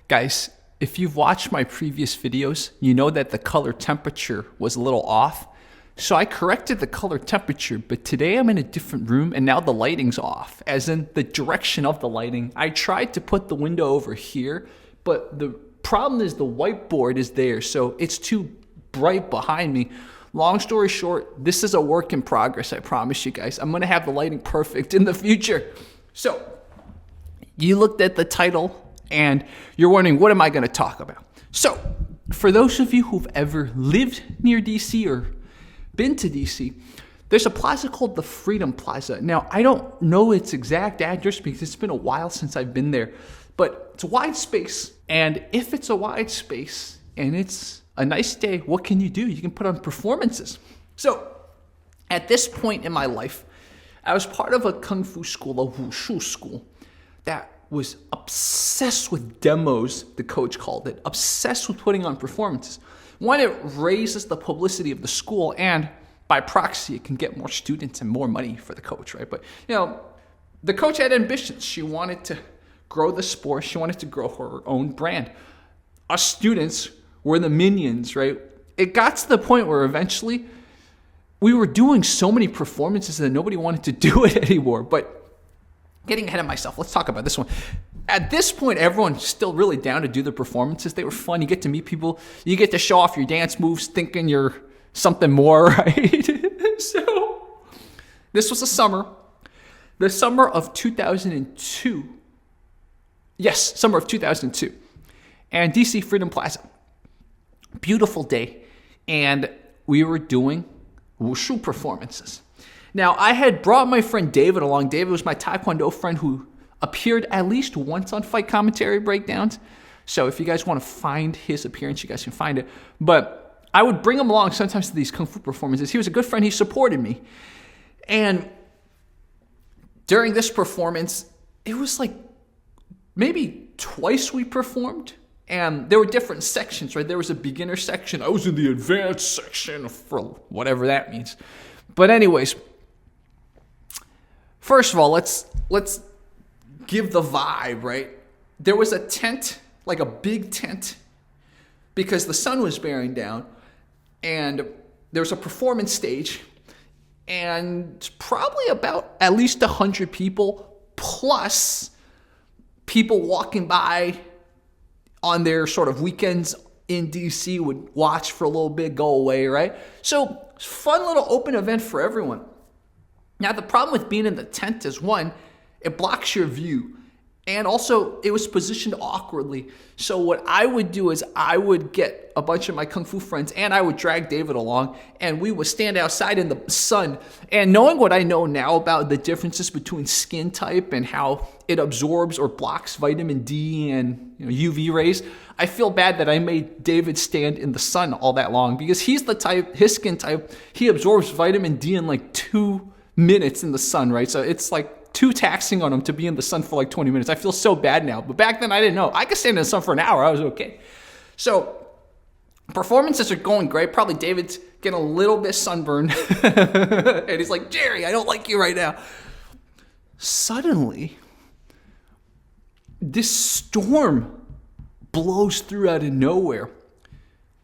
Guys, if you've watched my previous videos, you know that the color temperature was a little off. So I corrected the color temperature, but today I'm in a different room and now the lighting's off, as in the direction of the lighting. I tried to put the window over here, but the problem is the whiteboard is there, so it's too bright behind me. Long story short, this is a work in progress, I promise you guys. I'm gonna have the lighting perfect in the future. So, you looked at the title and you're wondering, what am I gonna talk about? So, for those of you who've ever lived near DC or been to DC, there's a plaza called the Freedom Plaza. Now, I don't know its exact address because it's been a while since I've been there, but it's a wide space. And if it's a wide space and it's a nice day, what can you do? You can put on performances. So, at this point in my life, I was part of a Kung Fu school, a Wushu school, that was obsessed with demos, the coach called it, obsessed with putting on performances. One, it raises the publicity of the school, and by proxy, it can get more students and more money for the coach, right? But, the coach had ambitions. She wanted to grow the sport. She wanted to grow her own brand. Us students were the minions, right? It got to the point where eventually we were doing so many performances that nobody wanted to do it anymore. But getting ahead of myself, let's talk about this one. At this point, everyone's still really down to do the performances. They were fun. You get to meet people. You get to show off your dance moves thinking you're something more, right? So this was the summer of 2002. Yes, summer of 2002. And DC Freedom Plaza. Beautiful day. And we were doing Wushu performances. Now, I had brought my friend David along. David was my Taekwondo friend who appeared at least once on Fight Commentary Breakdowns. So if you guys want to find his appearance, you guys can find it. But I would bring him along sometimes to these Kung Fu performances. He was a good friend. He supported me. And during this performance, it was like maybe twice we performed. And there were different sections, right? There was a beginner section. I was in the advanced section for whatever that means. But anyways, first of all, let's give the vibe, right? There was a tent, like a big tent, because the sun was bearing down, and there was a performance stage, and probably about at least 100 people, plus people walking by on their sort of weekends in DC would watch for a little bit, go away, right? So, fun little open event for everyone. Now, the problem with being in the tent is, one, it blocks your view. And also, it was positioned awkwardly. So what I would do is I would get a bunch of my Kung Fu friends and I would drag David along and we would stand outside in the sun. And knowing what I know now about the differences between skin type and how it absorbs or blocks vitamin D and UV rays, I feel bad that I made David stand in the sun all that long because he's the type, his skin type, he absorbs vitamin D in like 2 minutes in the sun, right? So it's like too taxing on him to be in the sun for like 20 minutes. I feel so bad now. But back then I didn't know. I could stand in the sun for an hour. I was okay. So performances are going great. Probably David's getting a little bit sunburned. And he's like, Jerry, I don't like you right now. Suddenly, this storm blows through out of nowhere.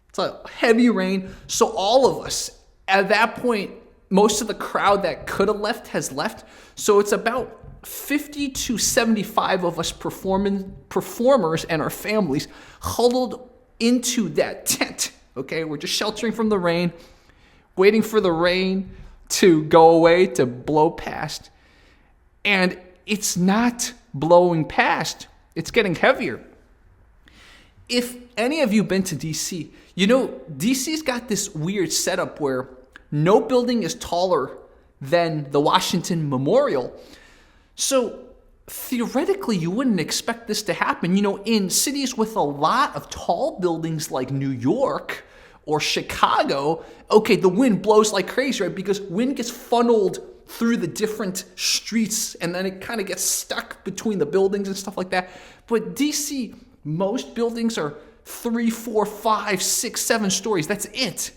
It's a heavy rain. So all of us, at that point, most of the crowd that could have left has left. So it's about 50 to 75 of us performers and our families huddled into that tent. Okay, we're just sheltering from the rain, waiting for the rain to go away, to blow past. And it's not blowing past. It's getting heavier. If any of you have been to DC, DC's got this weird setup where no building is taller than the Washington Memorial. So theoretically, you wouldn't expect this to happen. In cities with a lot of tall buildings like New York or Chicago, okay, the wind blows like crazy, right? Because wind gets funneled through the different streets and then it kind of gets stuck between the buildings and stuff like that. But DC, most buildings are 3, 4, 5, 6, 7 stories. That's it.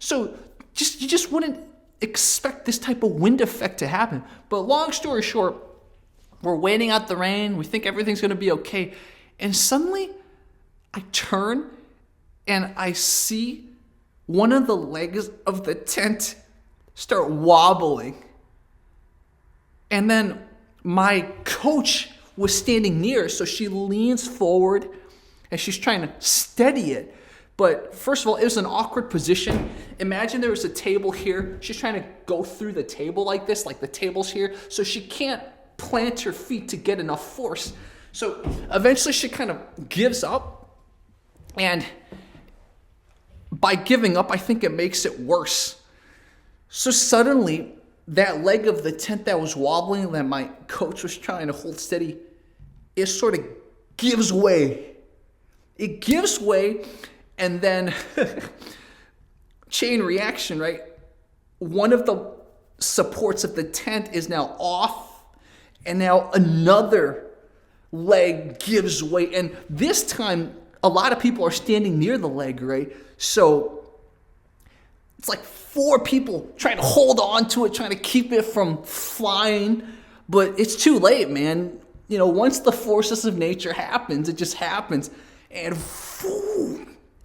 So you just wouldn't expect this type of wind effect to happen. But long story short, we're waiting out the rain. We think everything's going to be okay. And suddenly I turn and I see one of the legs of the tent start wobbling. And then my coach was standing near, so she leans forward and she's trying to steady it. But first of all, it was an awkward position. Imagine there was a table here. She's trying to go through the table like this, like the table's here, so she can't plant her feet to get enough force. So eventually she kind of gives up, and by giving up, I think it makes it worse. So suddenly, that leg of the tent that was wobbling, that my coach was trying to hold steady, it sort of gives way. It gives way, and then chain reaction, right? One of the supports of the tent is now off, and now another leg gives way. And this time, a lot of people are standing near the leg, right? So it's like 4 people trying to hold on to it, trying to keep it from flying. But it's too late, man. You know, once the forces of nature happens, it just happens. And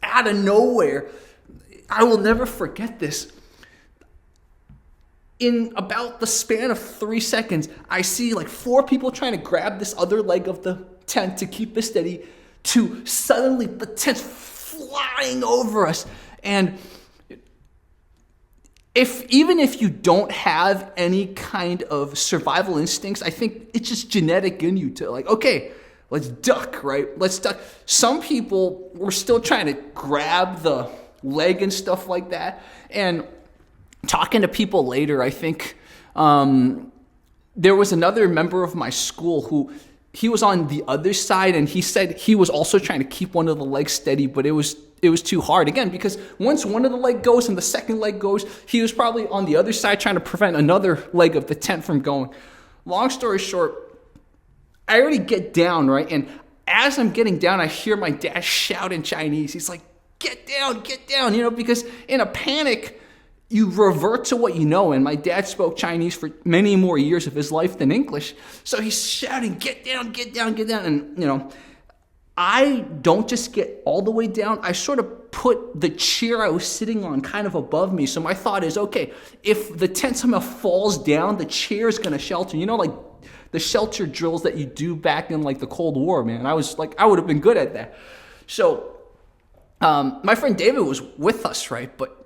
out of nowhere, I will never forget this. In about the span of 3 seconds, I see like 4 people trying to grab this other leg of the tent to keep it steady, to suddenly the tent's flying over us. And even if you don't have any kind of survival instincts, I think it's just genetic in you to like, okay, let's duck, right? Let's duck. Some people were still trying to grab the leg and stuff like that. And talking to people later, I think there was another member of my school who he was on the other side, and he said he was also trying to keep one of the legs steady, but it was too hard. Again, because once one of the leg goes and the second leg goes, he was probably on the other side trying to prevent another leg of the tent from going. Long story short, I already get down, right? And as I'm getting down, I hear my dad shout in Chinese. He's like, get down, you know, because in a panic, you revert to what you know. And my dad spoke Chinese for many more years of his life than English. So he's shouting, get down. And, you know, I don't just get all the way down. I sort of put the chair I was sitting on kind of above me. So my thought is, okay, if the tent somehow falls down, the chair is going to shelter. You know, like the shelter drills that you do back in like the Cold War, man. I was like, I would have been good at that. So my friend David was with us, right? But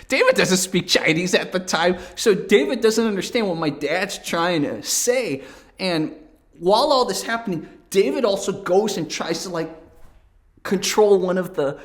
David doesn't speak Chinese at the time. So David doesn't understand what my dad's trying to say. And while all this happening, David also goes and tries to like control one of the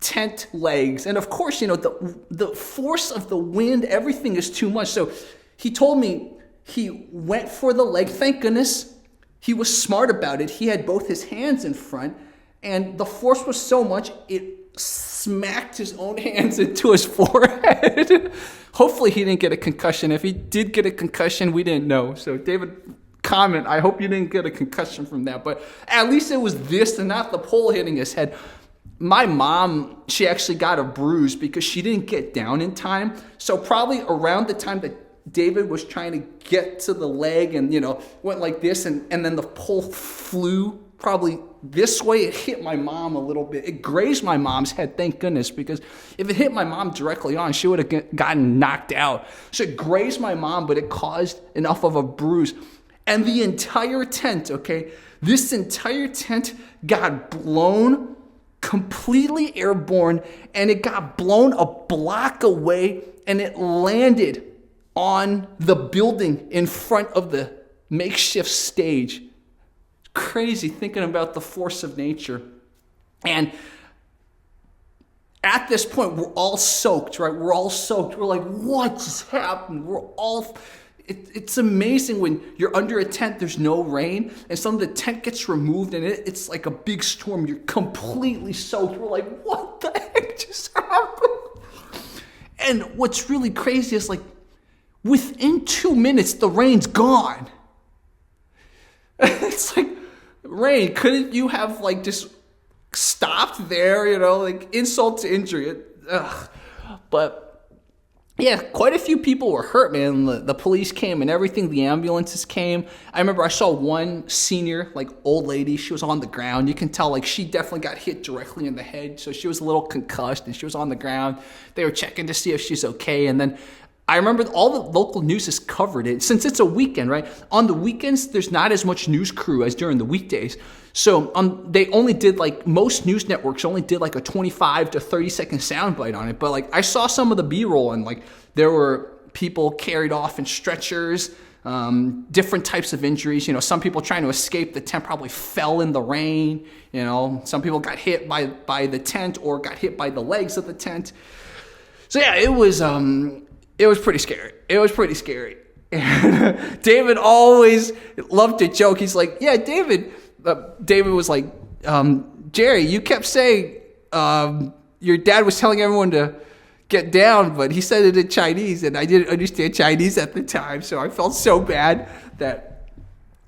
tent legs. And of course, you know, the force of the wind, everything is too much. So he told me he went for the leg. Thank goodness he was smart about it. He had both his hands in front, and the force was so much, it smacked his own hands into his forehead. Hopefully he didn't get a concussion. If he did get a concussion, we didn't know. So David, comment, I hope you didn't get a concussion from that. But at least it was this and not the pole hitting his head. My mom, she actually got a bruise because she didn't get down in time. So probably around the time that David was trying to get to the leg and, you know, went like this, and then the pole flew probably this way. It hit my mom a little bit. It grazed my mom's head, thank goodness, because if it hit my mom directly on, she would have gotten knocked out. So it grazed my mom, but it caused enough of a bruise. And the entire tent, okay, this entire tent got blown, completely airborne, and it got blown a block away, and it landed on the building in front of the makeshift stage. Crazy thinking about the force of nature. And at this point, we're all soaked, right? We're all soaked. We're like, what just happened? It's amazing when you're under a tent, there's no rain, and some of the tent gets removed, and it's like a big storm. You're completely soaked. We're like, what the heck just happened? And what's really crazy is like, within 2 minutes, the rain's gone. It's like, rain, couldn't you have like just stopped there, you know, like insult to injury. But Yeah, quite a few people were hurt, man. The police came and everything. The ambulances came. I remember I saw one senior, like old lady. She was on the ground. You can tell, like, she definitely got hit directly in the head. So she was a little concussed and she was on the ground. They were checking to see if she's okay. And then I remember all the local news has covered it. Since it's a weekend, right? On the weekends, there's not as much news crew as during the weekdays. So they only did, like, most news networks only did like a 25 to 30 second soundbite on it. But like I saw some of the B-roll and like there were people carried off in stretchers, different types of injuries. You know, some people trying to escape the tent probably fell in the rain. You know, some people got hit by the tent or got hit by the legs of the tent. So yeah, it was pretty scary. It was pretty scary. David always loved to joke. He's like, yeah, David was like, Jerry, you kept saying your dad was telling everyone to get down, but he said it in Chinese, and I didn't understand Chinese at the time, so I felt so bad that,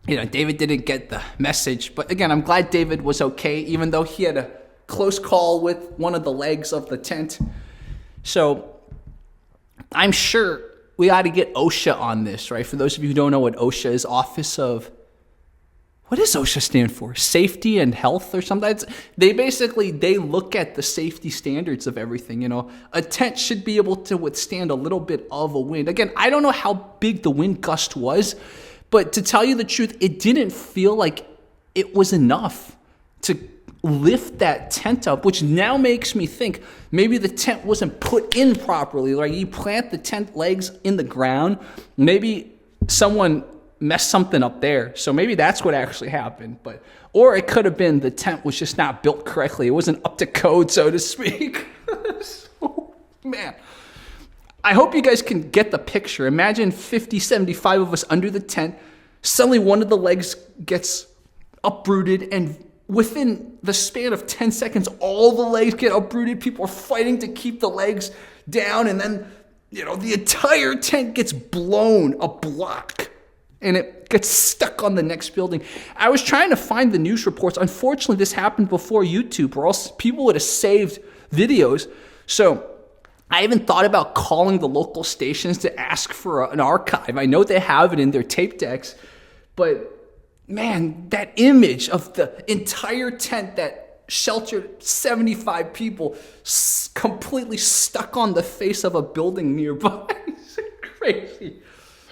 you know, David didn't get the message. But again, I'm glad David was okay, even though he had a close call with one of the legs of the tent. So I'm sure we ought to get OSHA on this, right? For those of you who don't know what OSHA is, what does OSHA stand for? Safety and health or something? They look at the safety standards of everything. You know, a tent should be able to withstand a little bit of a wind. Again, I don't know how big the wind gust was, but to tell you the truth, it didn't feel like it was enough to lift that tent up, which now makes me think maybe the tent wasn't put in properly. Like, you plant the tent legs in the ground, maybe someone messed something up there. So maybe that's what actually happened. Or it could have been the tent was just not built correctly. It wasn't up to code, so to speak. So, man, I hope you guys can get the picture. Imagine 50, 75 of us under the tent. Suddenly one of the legs gets uprooted, and within the span of 10 seconds, all the legs get uprooted. People are fighting to keep the legs down. And then, you know, the entire tent gets blown a block and it gets stuck on the next building. I was trying to find the news reports. Unfortunately, this happened before YouTube, or else people would have saved videos. So I even thought about calling the local stations to ask for an archive. I know they have it in their tape decks, but man, that image of the entire tent that sheltered 75 people completely stuck on the face of a building nearby. It's crazy.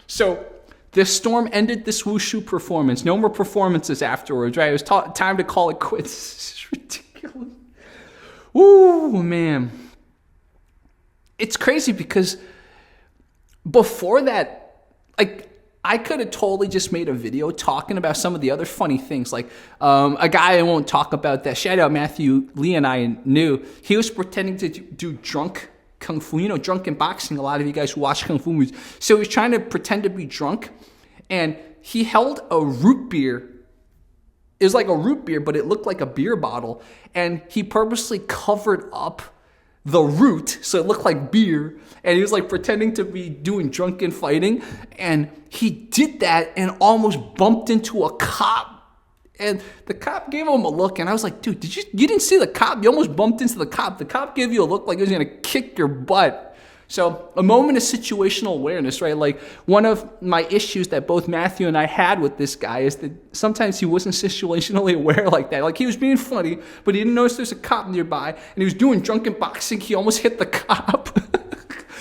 So this storm ended this Wushu performance. No more performances afterwards, right? It was time to call it quits. It's ridiculous. Ooh, man. It's crazy because before that, like, I could have totally just made a video talking about some of the other funny things. Like a guy I won't talk about that, shout out Matthew Lee and I knew, he was pretending to do drunk kung fu, you know, drunken boxing. A lot of you guys who watch kung fu movies. So he was trying to pretend to be drunk, and he held a root beer. It was like a root beer, but it looked like a beer bottle, and he purposely covered up the root so it looked like beer, and he was like pretending to be doing drunken fighting, and he did that and almost bumped into a cop. And the cop gave him a look, and I was like, dude, you didn't see the cop? You almost bumped into the cop. The cop gave you a look like he was going to kick your butt. So a moment of situational awareness, right? Like, one of my issues that both Matthew and I had with this guy is that sometimes he wasn't situationally aware like that. Like, he was being funny, but he didn't notice there's a cop nearby, and he was doing drunken boxing. He almost hit the cop.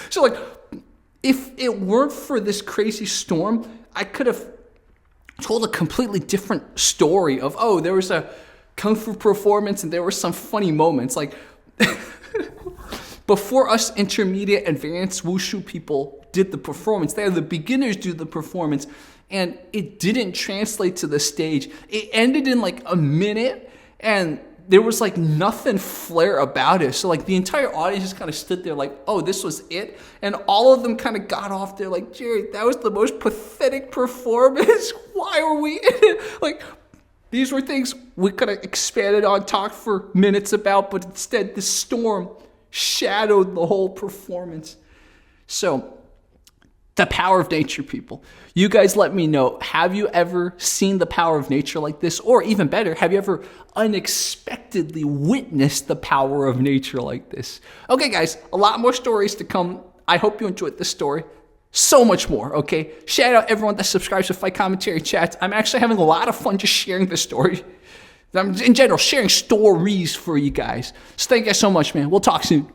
So, like, if it weren't for this crazy storm, I could have told a completely different story of, oh, there was a kung fu performance and there were some funny moments. Like, before us intermediate advanced Wushu people did the performance, they had the beginners do the performance, and it didn't translate to the stage. It ended in like a minute, and there was like nothing flair about it. So like the entire audience just kind of stood there like, oh, this was it? And all of them kind of got off there like, Jerry, that was the most pathetic performance. Why were we in it? Like, these were things we could have expanded on, talked for minutes about, but instead the storm shadowed the whole performance. So, the power of nature, people. You guys let me know, have you ever seen the power of nature like this? Or even better, have you ever unexpectedly witnessed the power of nature like this? Okay, guys, a lot more stories to come I hope you enjoyed this story. So much more, okay? Shout out everyone that subscribes to Fight Commentary Chats. I'm actually having a lot of fun just sharing this story. I'm, in general, sharing stories for you guys. So thank you guys so much, man. We'll talk soon.